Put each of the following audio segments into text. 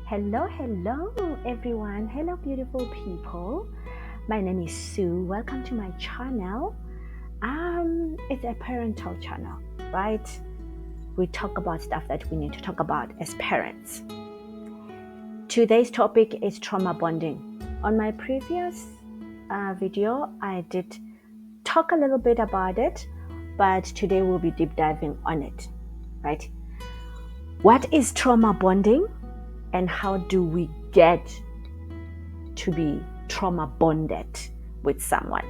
Hello everyone. Hello beautiful people. My name is Sue. Welcome to my channel. It's a parental channel, right? We talk about stuff that we need to talk about as parents. Today's topic is trauma bonding. On my previous video, I did talk a little bit about it, but today we'll be deep diving on it, right? What is trauma bonding? And how do we get to be trauma bonded with someone,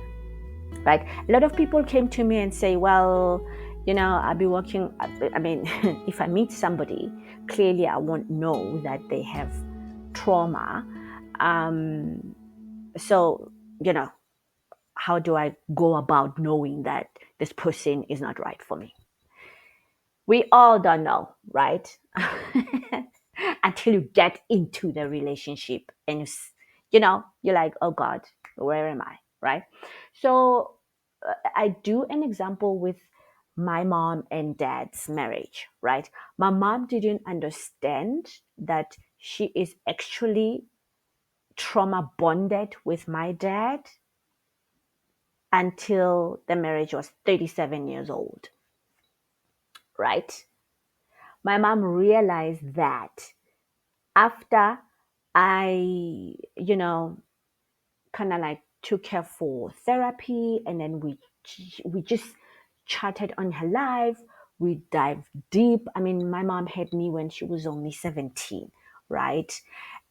right? A lot of people came to me and say, well, I'll be working. If I meet somebody, clearly I won't know that they have trauma. So, how do I go about knowing that this person is not right for me? We all don't know, right? Until you get into the relationship and you're like, oh God, where am I, right? So I do an example with my mom and dad's marriage, right? My mom didn't understand that she is actually trauma bonded with my dad until the marriage was 37 years old, right? My mom realized that after I, kind of like took her for therapy, and then we just chatted on her life. We dived deep. My mom had me when she was only 17, right?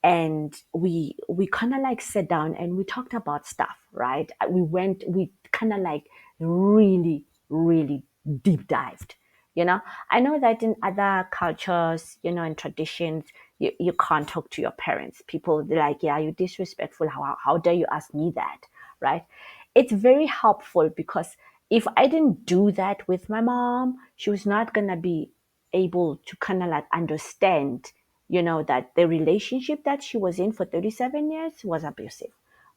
And we kind of like sat down and we talked about stuff, right? We kind of like really, really deep dived. I know that in other cultures, and traditions, you can't talk to your parents. People, they're like, yeah, you're disrespectful. How dare you ask me that, right? It's very helpful because if I didn't do that with my mom, she was not going to be able to kind of like understand, that the relationship that she was in for 37 years was abusive,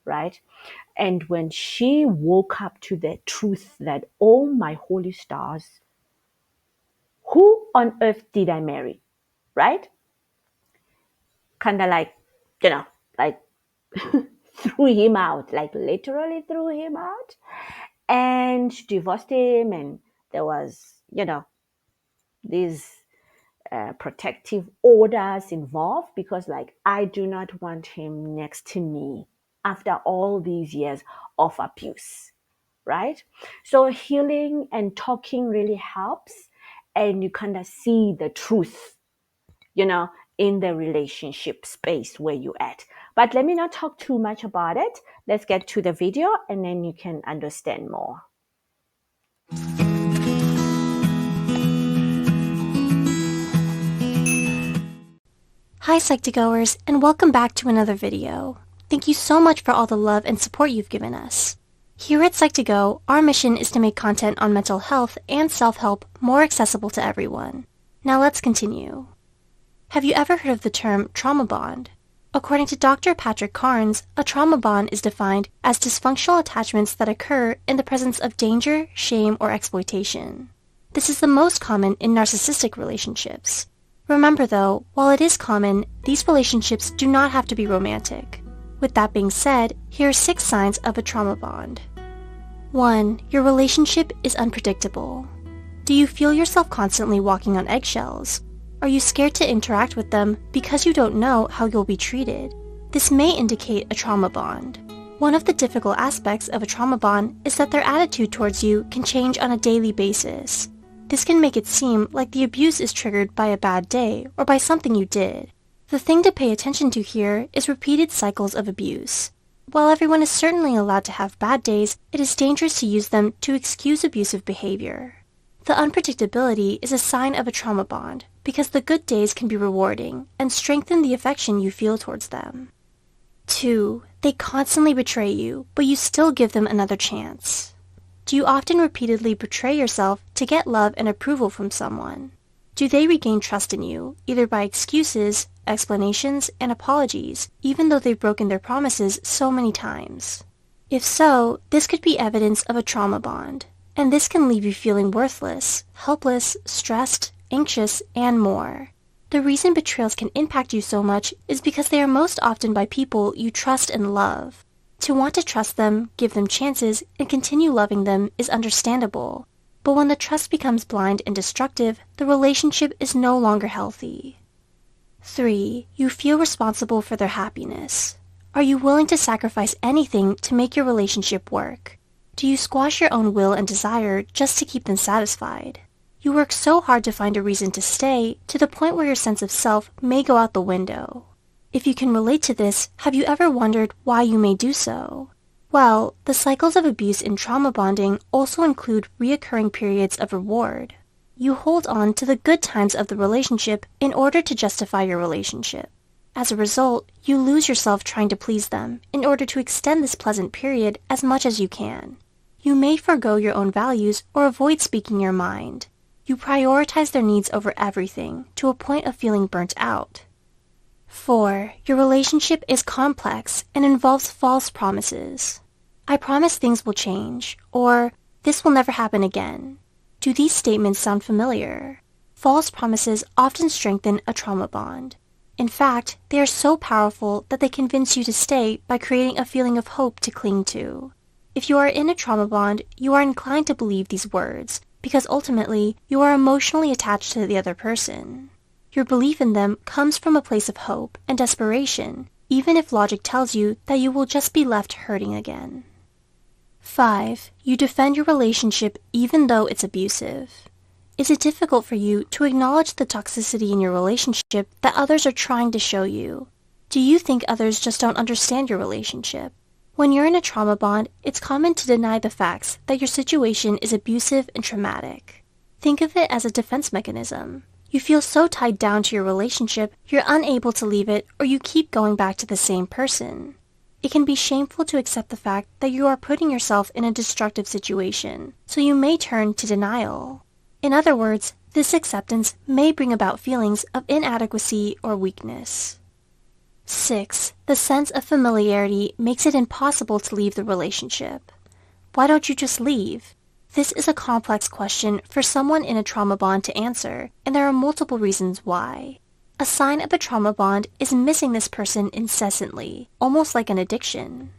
right? And when she woke up to the truth that, oh my holy stars, who on earth did I marry, right? Kind of like, like threw him out, like literally threw him out, and she divorced him. And there was, these protective orders involved because, like, I do not want him next to me after all these years of abuse, right? So healing and talking really helps, and you kind of see the truth, in the relationship space where you're at. But let me not talk too much about it. Let's get to the video and then you can understand more. Hi Psych2Goers, and welcome back to another video. Thank you so much for all the love and support you've given us. Here at Psych2Go, our mission is to make content on mental health and self-help more accessible to everyone. Now let's continue. Have you ever heard of the term trauma bond? According to Dr. Patrick Carnes, a trauma bond is defined as dysfunctional attachments that occur in the presence of danger, shame, or exploitation. This is the most common in narcissistic relationships. Remember though, while it is common, these relationships do not have to be romantic. With that being said, here are 6 signs of a trauma bond. 1. Your relationship is unpredictable. Do you feel yourself constantly walking on eggshells? Are you scared to interact with them because you don't know how you'll be treated? This may indicate a trauma bond. One of the difficult aspects of a trauma bond is that their attitude towards you can change on a daily basis. This can make it seem like the abuse is triggered by a bad day or by something you did. The thing to pay attention to here is repeated cycles of abuse. While everyone is certainly allowed to have bad days, it is dangerous to use them to excuse abusive behavior. The unpredictability is a sign of a trauma bond because the good days can be rewarding and strengthen the affection you feel towards them. 2. They constantly betray you, but you still give them another chance. Do you often repeatedly betray yourself to get love and approval from someone? Do they regain trust in you, either by excuses, explanations, and apologies, even though they've broken their promises so many times? If so, this could be evidence of a trauma bond, and this can leave you feeling worthless, helpless, stressed, anxious, and more. The reason betrayals can impact you so much is because they are most often by people you trust and love. To want to trust them, give them chances, and continue loving them is understandable. But when the trust becomes blind and destructive, the relationship is no longer healthy. 3. You feel responsible for their happiness. Are you willing to sacrifice anything to make your relationship work? Do you squash your own will and desire just to keep them satisfied? You work so hard to find a reason to stay, to the point where your sense of self may go out the window. If you can relate to this, have you ever wondered why you may do so? Well, the cycles of abuse in trauma bonding also include reoccurring periods of reward. You hold on to the good times of the relationship in order to justify your relationship. As a result, you lose yourself trying to please them in order to extend this pleasant period as much as you can. You may forego your own values or avoid speaking your mind. You prioritize their needs over everything, to a point of feeling burnt out. 4. Your relationship is complex and involves false promises. I promise things will change, or this will never happen again. Do these statements sound familiar? False promises often strengthen a trauma bond. In fact, they are so powerful that they convince you to stay by creating a feeling of hope to cling to. If you are in a trauma bond, you are inclined to believe these words, because ultimately, you are emotionally attached to the other person. Your belief in them comes from a place of hope and desperation, even if logic tells you that you will just be left hurting again. 5. You defend your relationship even though it's abusive. Is it difficult for you to acknowledge the toxicity in your relationship that others are trying to show you? Do you think others just don't understand your relationship? When you're in a trauma bond, it's common to deny the facts that your situation is abusive and traumatic. Think of it as a defense mechanism. You feel so tied down to your relationship, you're unable to leave it, or you keep going back to the same person. It can be shameful to accept the fact that you are putting yourself in a destructive situation, so you may turn to denial. In other words, this acceptance may bring about feelings of inadequacy or weakness. 6. The sense of familiarity makes it impossible to leave the relationship. Why don't you just leave? This is a complex question for someone in a trauma bond to answer, and there are multiple reasons why. A sign of a trauma bond is missing this person incessantly, almost like an addiction.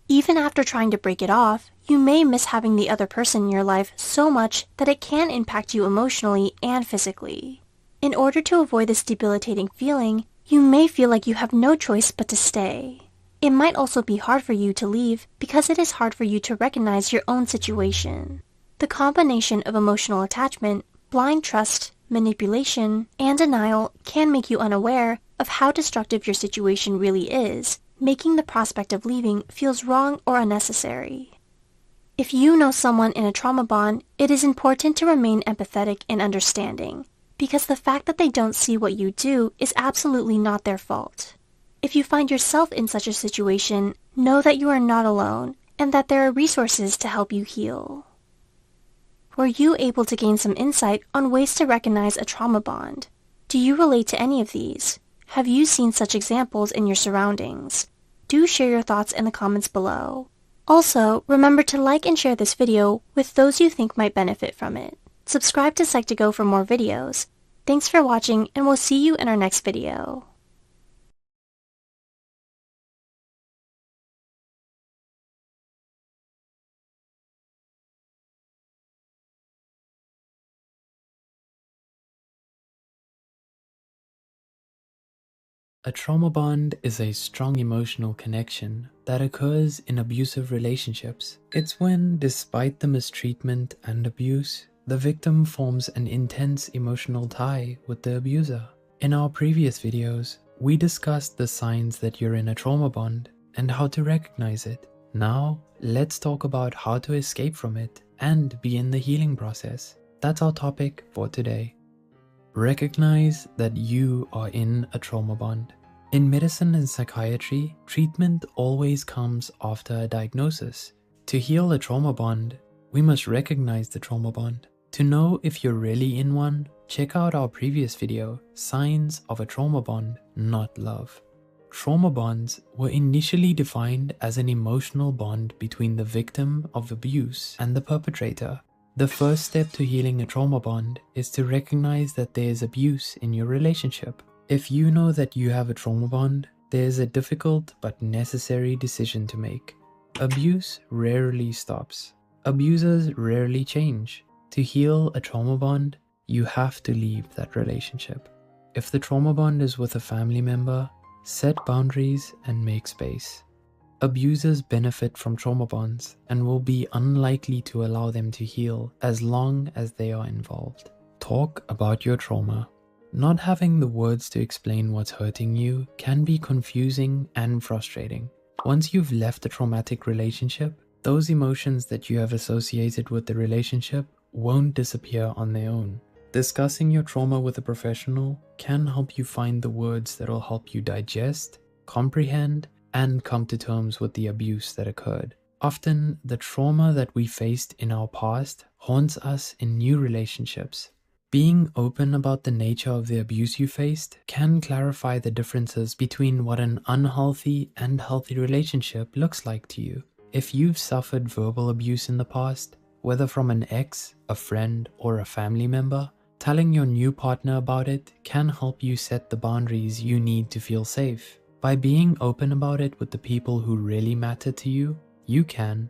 Even after trying to break it off, you may miss having the other person in your life so much that it can impact you emotionally and physically. In order to avoid this debilitating feeling, you may feel like you have no choice but to stay. It might also be hard for you to leave because it is hard for you to recognize your own situation. The combination of emotional attachment, blind trust, manipulation, and denial can make you unaware of how destructive your situation really is, making the prospect of leaving feels wrong or unnecessary. If you know someone in a trauma bond, it is important to remain empathetic and understanding, because the fact that they don't see what you do is absolutely not their fault. If you find yourself in such a situation, know that you are not alone, and that there are resources to help you heal. Were you able to gain some insight on ways to recognize a trauma bond? Do you relate to any of these? Have you seen such examples in your surroundings? Do share your thoughts in the comments below. Also, remember to like and share this video with those you think might benefit from it. Subscribe to Psych2Go for more videos. Thanks for watching, and we'll see you in our next video. A trauma bond is a strong emotional connection that occurs in abusive relationships. It's when, despite the mistreatment and abuse, the victim forms an intense emotional tie with the abuser. In our previous videos, we discussed the signs that you're in a trauma bond and how to recognize it. Now, let's talk about how to escape from it and be in the healing process. That's our topic for today. Recognize that you are in a trauma bond. In medicine and psychiatry, treatment always comes after a diagnosis. To heal a trauma bond, we must recognize the trauma bond. To know if you're really in one, check out our previous video, Signs of a Trauma Bond, Not Love. Trauma bonds were initially defined as an emotional bond between the victim of abuse and the perpetrator. The first step to healing a trauma bond is to recognize that there is abuse in your relationship. If you know that you have a trauma bond, there is a difficult but necessary decision to make. Abuse rarely stops. Abusers rarely change. To heal a trauma bond, you have to leave that relationship. If the trauma bond is with a family member, set boundaries and make space. Abusers benefit from trauma bonds and will be unlikely to allow them to heal as long as they are involved. Talk about your trauma. Not having the words to explain what's hurting you can be confusing and frustrating. Once you've left a traumatic relationship, those emotions that you have associated with the relationship won't disappear on their own. Discussing your trauma with a professional can help you find the words that will help you digest, comprehend, and come to terms with the abuse that occurred. Often, the trauma that we faced in our past haunts us in new relationships. Being open about the nature of the abuse you faced can clarify the differences between what an unhealthy and healthy relationship looks like to you. If you've suffered verbal abuse in the past, whether from an ex, a friend, or a family member, telling your new partner about it can help you set the boundaries you need to feel safe. By being open about it with the people who really matter to you, you can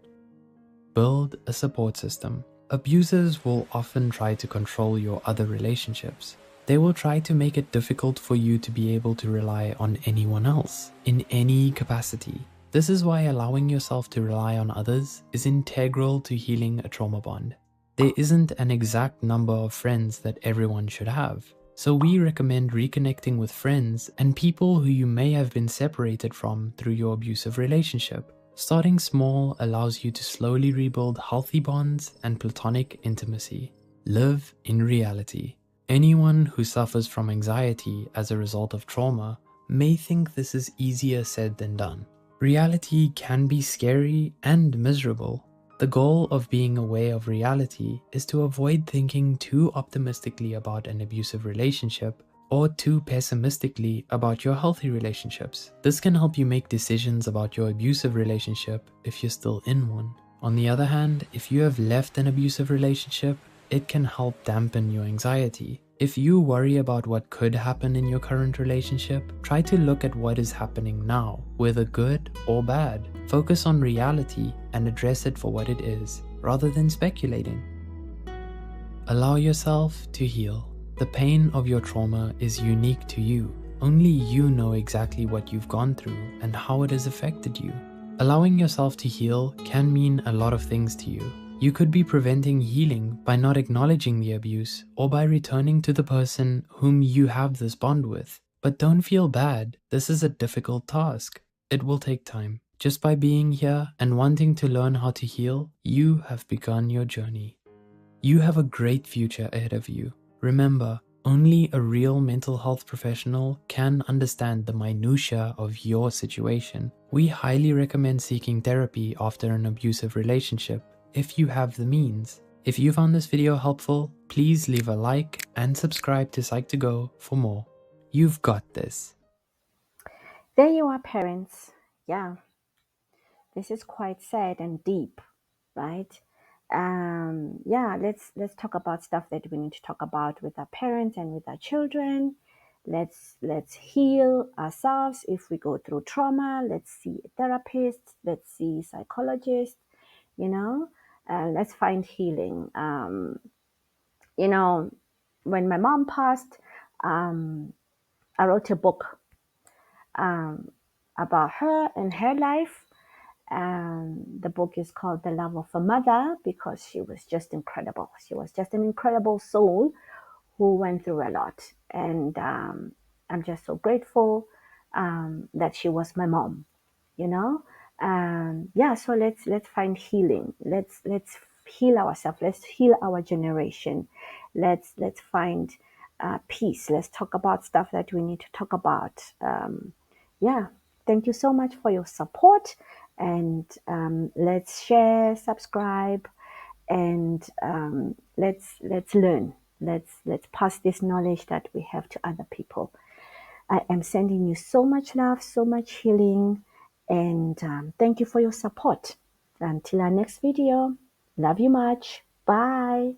build a support system. Abusers will often try to control your other relationships. They will try to make it difficult for you to be able to rely on anyone else in any capacity. This is why allowing yourself to rely on others is integral to healing a trauma bond. There isn't an exact number of friends that everyone should have. So we recommend reconnecting with friends and people who you may have been separated from through your abusive relationship. Starting small allows you to slowly rebuild healthy bonds and platonic intimacy. Live in reality. Anyone who suffers from anxiety as a result of trauma may think this is easier said than done. Reality can be scary and miserable. The goal of being aware of reality is to avoid thinking too optimistically about an abusive relationship or too pessimistically about your healthy relationships. This can help you make decisions about your abusive relationship if you're still in one. On the other hand, if you have left an abusive relationship, it can help dampen your anxiety. If you worry about what could happen in your current relationship, try to look at what is happening now, whether good or bad. Focus on reality and address it for what it is, rather than speculating. Allow yourself to heal. The pain of your trauma is unique to you. Only you know exactly what you've gone through and how it has affected you. Allowing yourself to heal can mean a lot of things to you. You could be preventing healing by not acknowledging the abuse or by returning to the person whom you have this bond with. But don't feel bad. This is a difficult task. It will take time. Just by being here and wanting to learn how to heal, you have begun your journey. You have a great future ahead of you. Remember, only a real mental health professional can understand the minutiae of your situation. We highly recommend seeking therapy after an abusive relationship if you have the means. If you found this video helpful, please leave a like and subscribe to Psych2Go for more. You've got this. There you are, parents. Yeah, this is quite sad and deep, right? Yeah, let's talk about stuff that we need to talk about with our parents and with our children. Let's heal ourselves if we go through trauma. Let's see a therapist. Let's see psychologists. You know, let's find healing. You know, when my mom passed, I wrote a book um, about her and her life. The book is called The Love of a Mother because she was just incredible. She was just an incredible soul who went through a lot. And I'm just so grateful that she was my mom, you know? Yeah, so let's find healing. Let's heal ourselves. Let's heal our generation. Let's find peace. Let's talk about stuff that we need to talk about. Yeah, thank you so much for your support, and let's share, subscribe, and let's learn. Let's pass this knowledge that we have to other people. I am sending you so much love, so much healing, and thank you for your support. Until our next video, love you much. Bye.